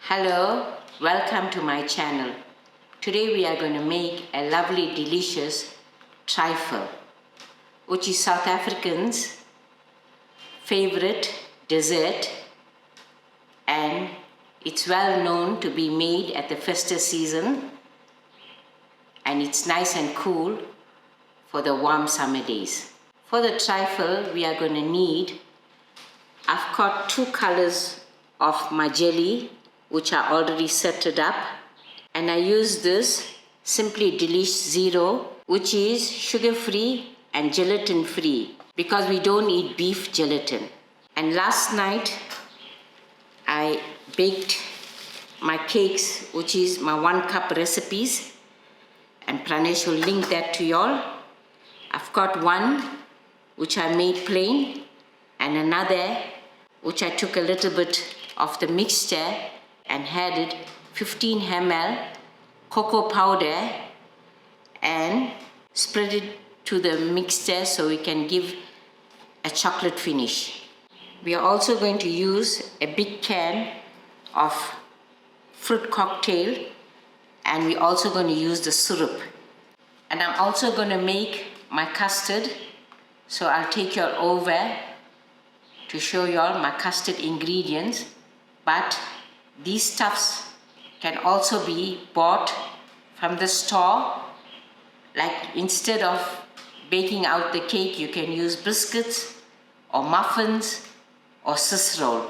Hello, welcome to my channel. Today we are going to make a lovely delicious trifle, which is South Africans' favorite dessert, and it's well known to be made at the festive season, and it's nice and cool for the warm summer days. For the trifle we are going to need, I've got two colors of my jelly which are already set it up, and I use this Simply Delish Zero, which is sugar free and gelatin free because we don't eat beef gelatin. And last night I baked my cakes, which is my 1 cup recipes, and Pranesh will link that to y'all. I've got one which I made plain and another which I took a little bit of the mixture and added 15 ml cocoa powder and spread it to the mixture so we can give a chocolate finish. We are also going to use a big can of fruit cocktail, and we're also going to use the syrup. And I'm also going to make my custard, so I'll take you all over to show you all my custard ingredients. But these stuffs can also be bought from the store. Like instead of baking out the cake, you can use biscuits or muffins or Swiss roll.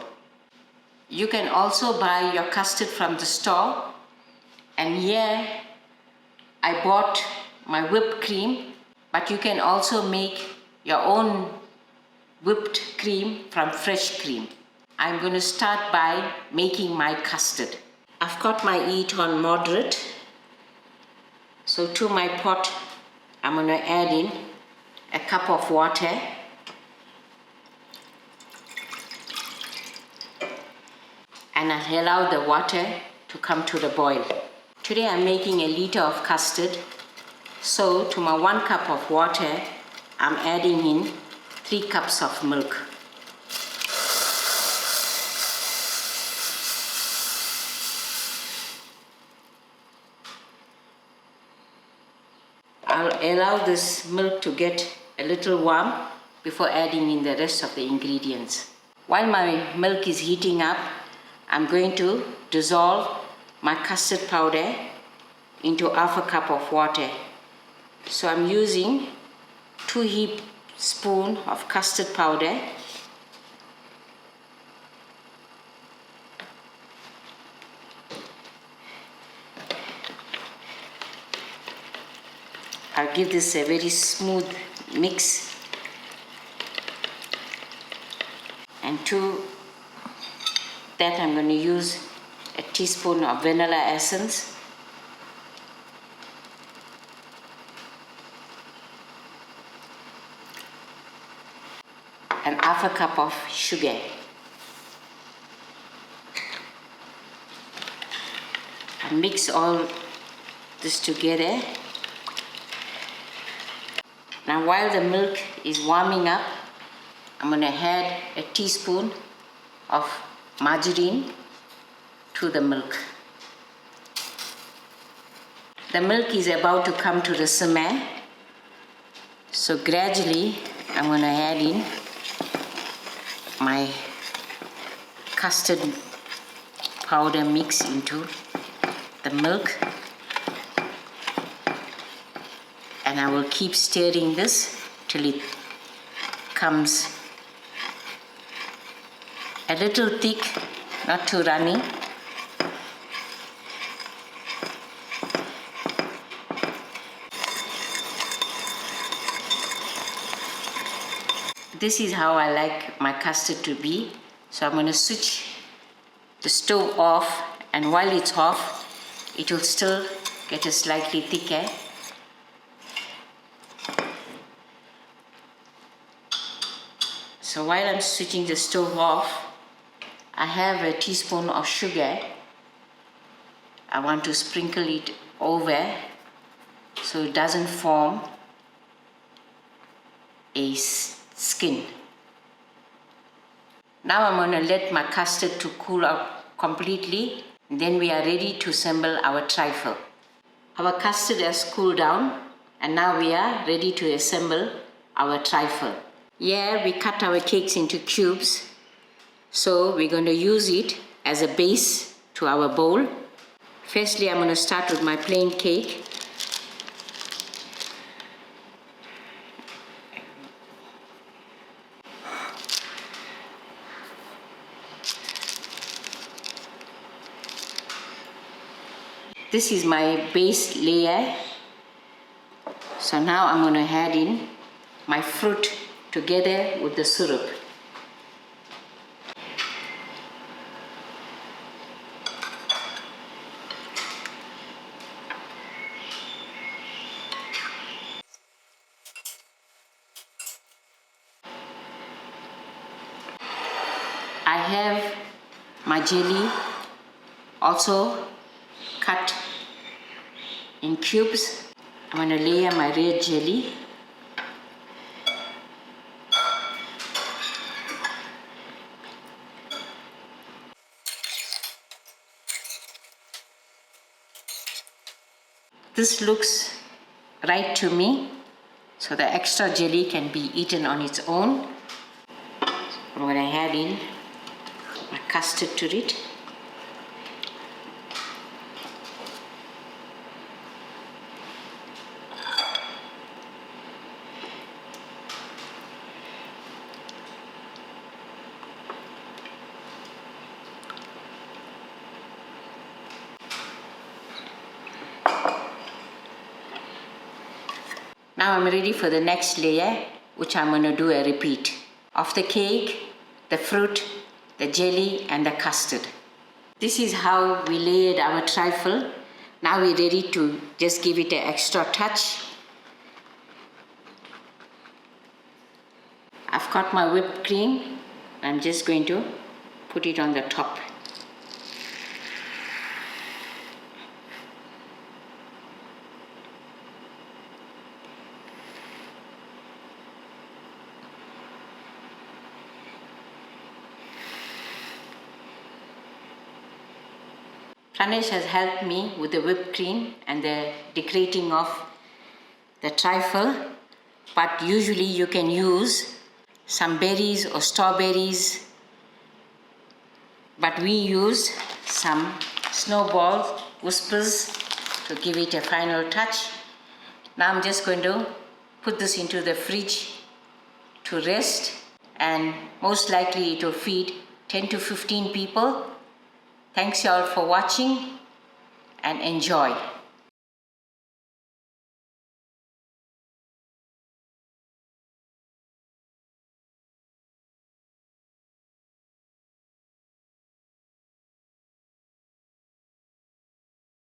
You can also buy your custard from the store, and here I bought my whipped cream, but you can also make your own whipped cream from fresh cream. I'm going to start by making my custard. I've got my heat on moderate. So to my pot, I'm going to add in a cup of water. And I'll allow the water to come to the boil. Today I'm making a liter of custard. So to my 1 cup of water, I'm adding in 3 cups of milk. I'll allow this milk to get a little warm before adding in the rest of the ingredients. While my milk is heating up, I'm going to dissolve my custard powder into half a cup of water. So I'm using 2 heaped spoons of custard powder. I'll give this a very smooth mix, and to that I'm going to use a teaspoon of vanilla essence, and half a cup of sugar. I mix all this together. Now while the milk is warming up, I'm going to add a teaspoon of margarine to the milk. The milk is about to come to the simmer, so gradually I'm going to add in my custard powder mix into the milk, and I will keep stirring this till it comes a little thick, not too runny. This is how I like my custard to be. So I'm going to switch the stove off, and while it's off, it will still get a slightly thicker. So while I'm switching the stove off, I have a teaspoon of sugar. I want to sprinkle it over so it doesn't form a skin. Now I'm going to let my custard to cool out completely. Then we are ready to assemble our trifle. Our custard has cooled down and now we are ready to assemble our trifle. Here we cut our cakes into cubes. So we're going to use it as a base to our bowl. Firstly, I'm going to start with my plain cake. This is my base layer. So now I'm going to add in my fruit together with the syrup. I have my jelly also cut in cubes. I'm going to layer my red jelly. This looks right to me, so the extra jelly can be eaten on its own. I'm going to add in my custard to it. Now I'm ready for the next layer, which I'm going to do a repeat of the cake, the fruit, the jelly and the custard. This is how we layered our trifle. Now we're ready to just give it an extra touch. I've got my whipped cream. I'm just going to put it on the top. Pranesh has helped me with the whipped cream and the decorating of the trifle, but usually you can use some berries or strawberries, but we use some snowball whispers to give it a final touch. Now I'm just going to put this into the fridge to rest, and most likely it will feed 10 to 15 people. Thanks y'all for watching and enjoy.